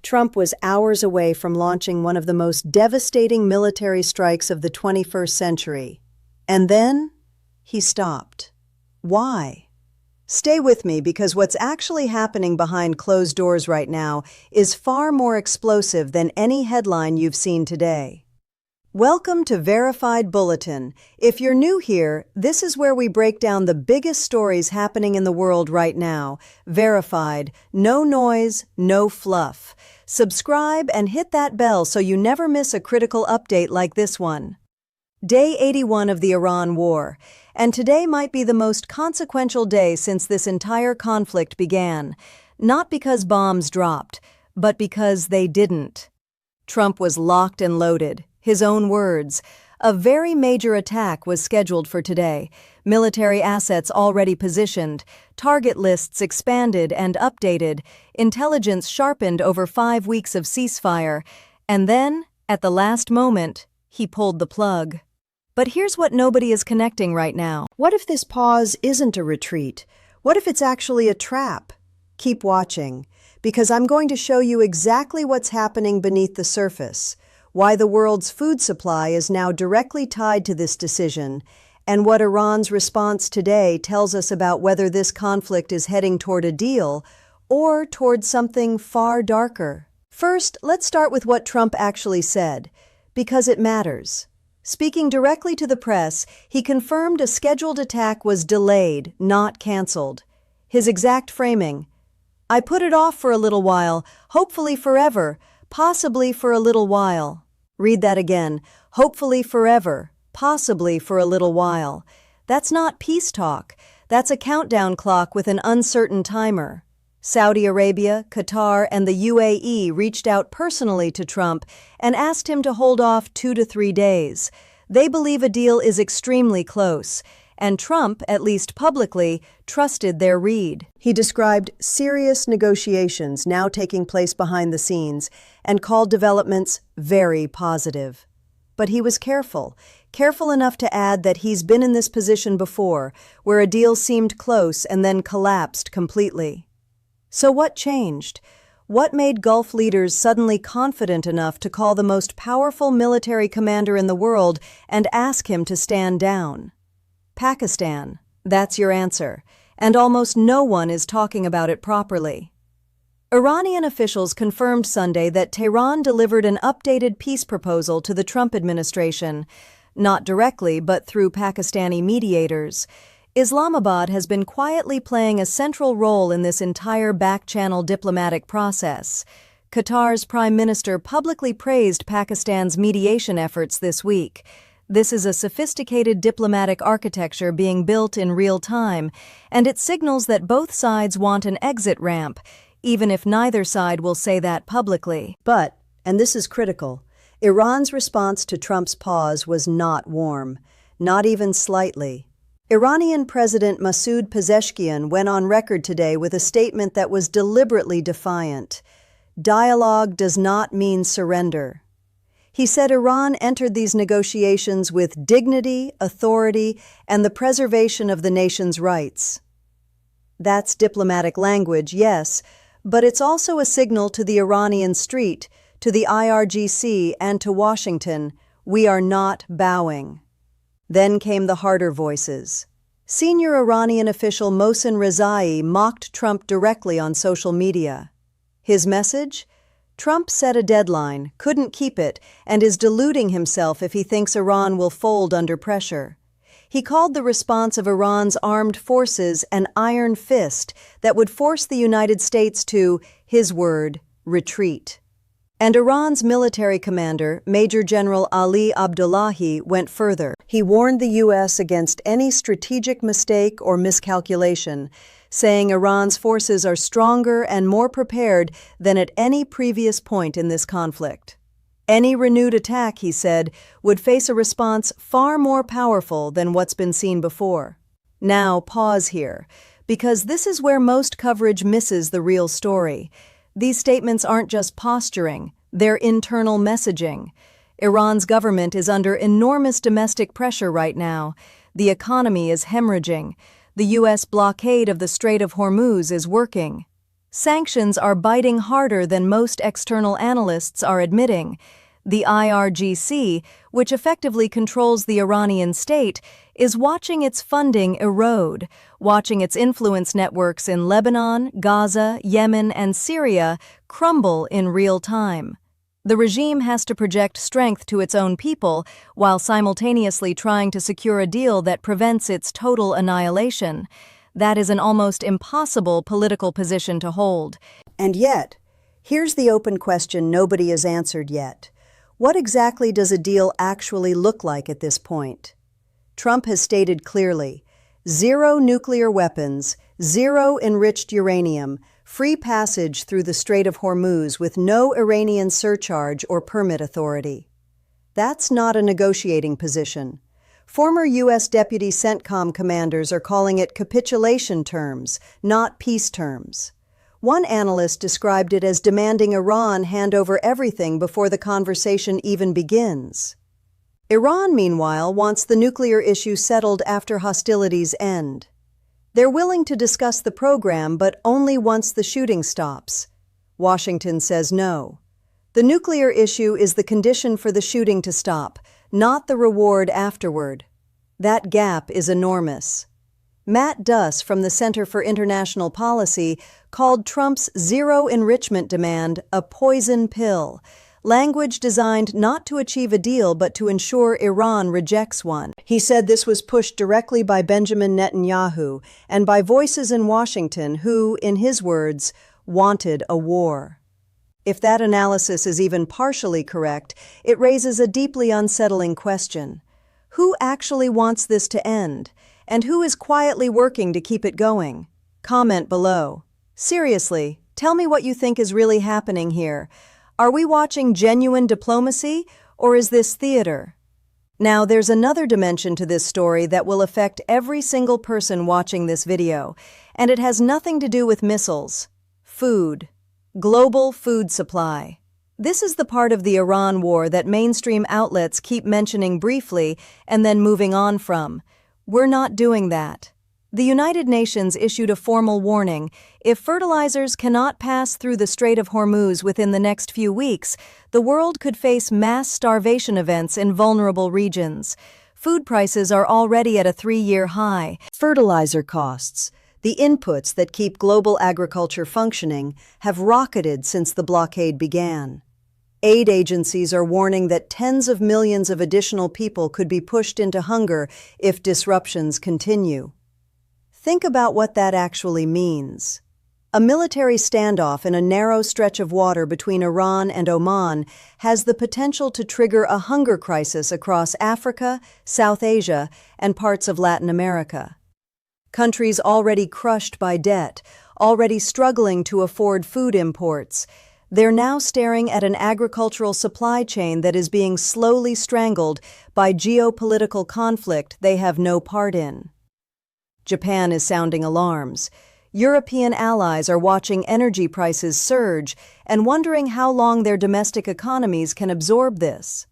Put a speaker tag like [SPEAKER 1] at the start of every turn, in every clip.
[SPEAKER 1] Trump was hours away from launching one of the most devastating military strikes of the 21st century. And then, he stopped. Why? Stay with me, because what's actually happening behind closed doors right now is far more explosive than any headline you've seen today. Welcome to Verified Bulletin. If you're new here, this is where we break down the biggest stories happening in the world right now. Verified, no noise, no fluff. Subscribe and hit that bell so you never miss a critical update like this one. Day 81 of the Iran war, and today might be the most consequential day since this entire conflict began. Not because bombs dropped, but because they didn't. Trump was locked and loaded. His own words. A very major attack was scheduled for today. Military assets already positioned, target lists expanded and updated, intelligence sharpened over 5 weeks of ceasefire, and then, at the last moment, he pulled the plug. But here's what nobody is connecting right now.
[SPEAKER 2] What if this pause isn't a retreat? What if it's actually a trap? Keep watching, because I'm going to show you exactly what's happening beneath the surface, why the world's food supply is now directly tied to this decision, and what Iran's response today tells us about whether this conflict is heading toward a deal or toward something far darker. First, let's start with what Trump actually said, because it matters. Speaking directly to the press, he confirmed a scheduled attack was delayed, not canceled. His exact framing: "I put it off for a little while, hopefully forever, possibly for a little while." Read that again. Hopefully forever, possibly for a little while. That's not peace talk. That's a countdown clock with an uncertain timer. Saudi Arabia, Qatar, and the UAE reached out personally to Trump and asked him to hold off 2 to 3 days. They believe a deal is extremely close, and Trump, at least publicly, trusted their read. He described serious negotiations now taking place behind the scenes and called developments very positive. But he was careful enough to add that he's been in this position before, where a deal seemed close and then collapsed completely. So what changed? What made Gulf leaders suddenly confident enough to call the most powerful military commander in the world and ask him to stand down? Pakistan. That's your answer. And almost no one is talking about it properly. Iranian officials confirmed Sunday that Tehran delivered an updated peace proposal to the Trump administration, not directly but through Pakistani mediators. Islamabad has been quietly playing a central role in this entire back-channel diplomatic process. Qatar's prime minister publicly praised Pakistan's mediation efforts this week. This is a sophisticated diplomatic architecture being built in real time, and it signals that both sides want an exit ramp, even if neither side will say that publicly. But, and this is critical, Iran's response to Trump's pause was not warm, not even slightly. Iranian President Masoud Pezeshkian went on record today with a statement that was deliberately defiant. Dialogue does not mean surrender. He said Iran entered these negotiations with dignity, authority, and the preservation of the nation's rights. That's diplomatic language, yes, but it's also a signal to the Iranian street, to the IRGC, and to Washington: we are not bowing. Then came the harder voices. Senior Iranian official Mohsen Rezai mocked Trump directly on social media. His message? Trump set a deadline, couldn't keep it, and is deluding himself if he thinks Iran will fold under pressure. He called the response of Iran's armed forces an iron fist that would force the United States to, his word, retreat. And Iran's military commander, Major General Ali Abdullahi, went further. He warned the U.S. against any strategic mistake or miscalculation, saying Iran's forces are stronger and more prepared than at any previous point in this conflict. Any renewed attack, he said, would face a response far more powerful than what's been seen before. Now, pause here, because this is where most coverage misses the real story. These statements aren't just posturing, they're internal messaging. Iran's government is under enormous domestic pressure right now. The economy is hemorrhaging. The U.S. blockade of the Strait of Hormuz is working. Sanctions are biting harder than most external analysts are admitting. The IRGC, which effectively controls the Iranian state, is watching its funding erode, watching its influence networks in Lebanon, Gaza, Yemen, and Syria crumble in real time. The regime has to project strength to its own people while simultaneously trying to secure a deal that prevents its total annihilation. That is an almost impossible political position to hold.
[SPEAKER 1] And yet, here's the open question nobody has answered yet. What exactly does a deal actually look like at this point? Trump has stated clearly, zero nuclear weapons, zero enriched uranium, free passage through the Strait of Hormuz with no Iranian surcharge or permit authority. That's not a negotiating position. Former U.S. Deputy CENTCOM commanders are calling it capitulation terms, not peace terms. One analyst described it as demanding Iran hand over everything before the conversation even begins. Iran, meanwhile, wants the nuclear issue settled after hostilities end. They're willing to discuss the program, but only once the shooting stops. Washington says no. The nuclear issue is the condition for the shooting to stop, not the reward afterward. That gap is enormous. Matt Duss from the Center for International Policy called Trump's zero enrichment demand a poison pill, language designed not to achieve a deal but to ensure Iran rejects one. He said this was pushed directly by Benjamin Netanyahu and by voices in Washington who, in his words, wanted a war. If that analysis is even partially correct, it raises a deeply unsettling question. Who actually wants this to end? And who is quietly working to keep it going? Comment below. Seriously, tell me what you think is really happening here. Are we watching genuine diplomacy, or is this theater? Now, there's another dimension to this story that will affect every single person watching this video, and it has nothing to do with missiles. Food. Global food supply. This is the part of the Iran war that mainstream outlets keep mentioning briefly and then moving on from. We're not doing that. The United Nations issued a formal warning. If fertilizers cannot pass through the Strait of Hormuz within the next few weeks, the world could face mass starvation events in vulnerable regions. Food prices are already at a 3-year high. Fertilizer costs, the inputs that keep global agriculture functioning, have rocketed since the blockade began. Aid agencies are warning that tens of millions of additional people could be pushed into hunger if disruptions continue. Think about what that actually means. A military standoff in a narrow stretch of water between Iran and Oman has the potential to trigger a hunger crisis across Africa, South Asia, and parts of Latin America. Countries already crushed by debt, already struggling to afford food imports, they're now staring at an agricultural supply chain that is being slowly strangled by geopolitical conflict they have no part in. Japan is sounding alarms. European allies are watching energy prices surge and wondering how long their domestic economies can absorb this.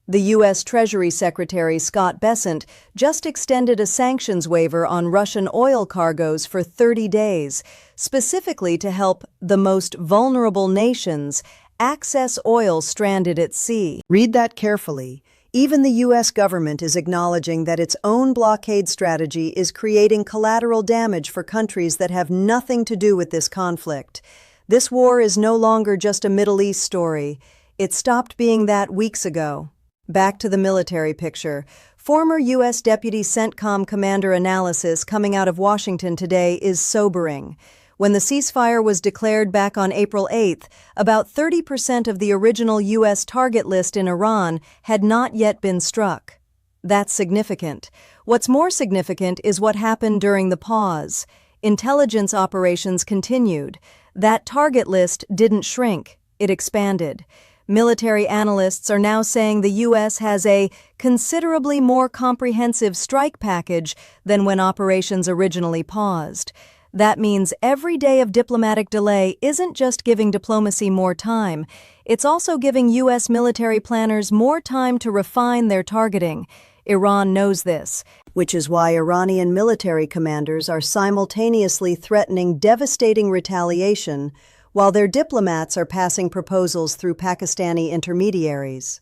[SPEAKER 1] The U.S. Treasury Secretary Scott Bessent just extended a sanctions waiver on Russian oil cargoes for 30 days, specifically to help the most vulnerable nations access oil stranded at sea. Read that carefully. Even the U.S. government is acknowledging that its own blockade strategy is creating collateral damage for countries that have nothing to do with this conflict. This war is no longer just a Middle East story. It stopped being that weeks ago. Back to the military picture. Former U.S. Deputy CENTCOM commander analysis coming out of Washington today is sobering. When the ceasefire was declared back on April 8th, about 30% of the original U.S. target list in Iran had not yet been struck. That's significant. What's more significant is what happened during the pause. Intelligence operations continued. That target list didn't shrink, it expanded. Military analysts are now saying the U.S. has a considerably more comprehensive strike package than when operations originally paused. That means every day of diplomatic delay isn't just giving diplomacy more time, it's also giving U.S. military planners more time to refine their targeting.
[SPEAKER 2] Iran knows this,
[SPEAKER 1] which is why Iranian military commanders are simultaneously threatening devastating retaliation while their diplomats are passing proposals through Pakistani intermediaries.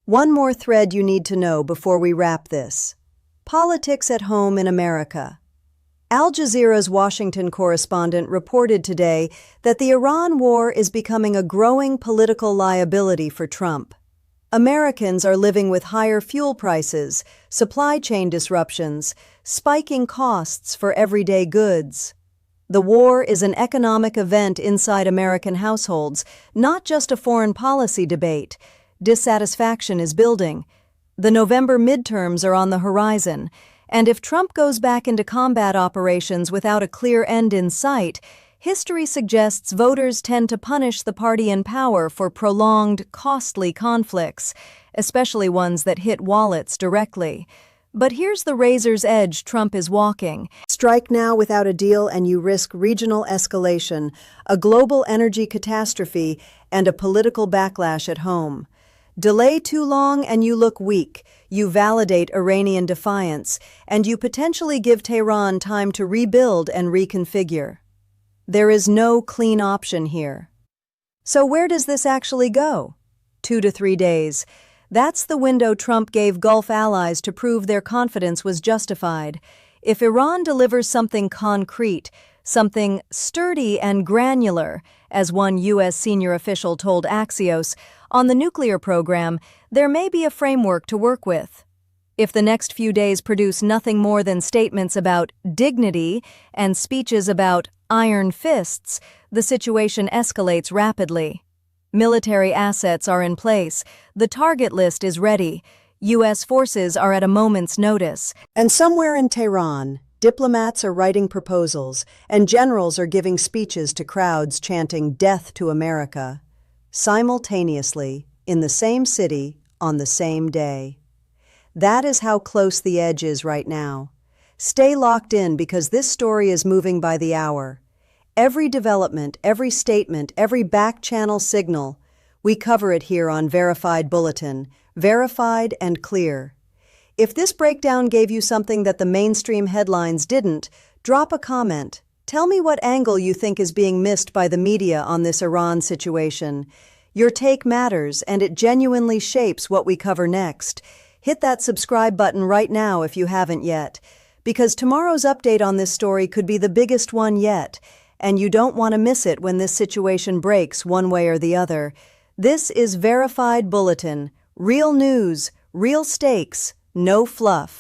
[SPEAKER 1] One more thread you need to know before we wrap this. Politics at home in America. Al Jazeera's Washington correspondent reported today that the Iran war is becoming a growing political liability for Trump. Americans are living with higher fuel prices, supply chain disruptions, spiking costs for everyday goods. The war is an economic event inside American households, not just a foreign policy debate. Dissatisfaction is building. The November midterms are on the horizon, and if Trump goes back into combat operations without a clear end in sight, history suggests voters tend to punish the party in power for prolonged, costly conflicts, especially ones that hit wallets directly. But here's the razor's edge Trump is walking. Strike now without a deal and you risk regional escalation, a global energy catastrophe, and a political backlash at home. Delay too long and you look weak. You validate Iranian defiance, and you potentially give Tehran time to rebuild and reconfigure. There is no clean option here. So where does this actually go? 2 to 3 days. That's the window Trump gave Gulf allies to prove their confidence was justified. If Iran delivers something concrete, something sturdy and granular, as one U.S. senior official told Axios, on the nuclear program, there may be a framework to work with. If the next few days produce nothing more than statements about dignity and speeches about iron fists, the situation escalates rapidly. Military assets are in place, the target list is ready, U.S. forces are at a moment's notice. And somewhere in Tehran, diplomats are writing proposals, and generals are giving speeches to crowds chanting "Death to America," simultaneously, in the same city, on the same day. That is how close the edge is right now. Stay locked in because this story is moving by the hour. Every development, every statement, every back-channel signal, we cover it here on Verified Bulletin, verified and clear. If this breakdown gave you something that the mainstream headlines didn't, drop a comment. Tell me what angle you think is being missed by the media on this Iran situation. Your take matters, and it genuinely shapes what we cover next. Hit that subscribe button right now if you haven't yet, because tomorrow's update on this story could be the biggest one yet, and you don't want to miss it when this situation breaks one way or the other. This is Verified Bulletin. Real news, real stakes, no fluff.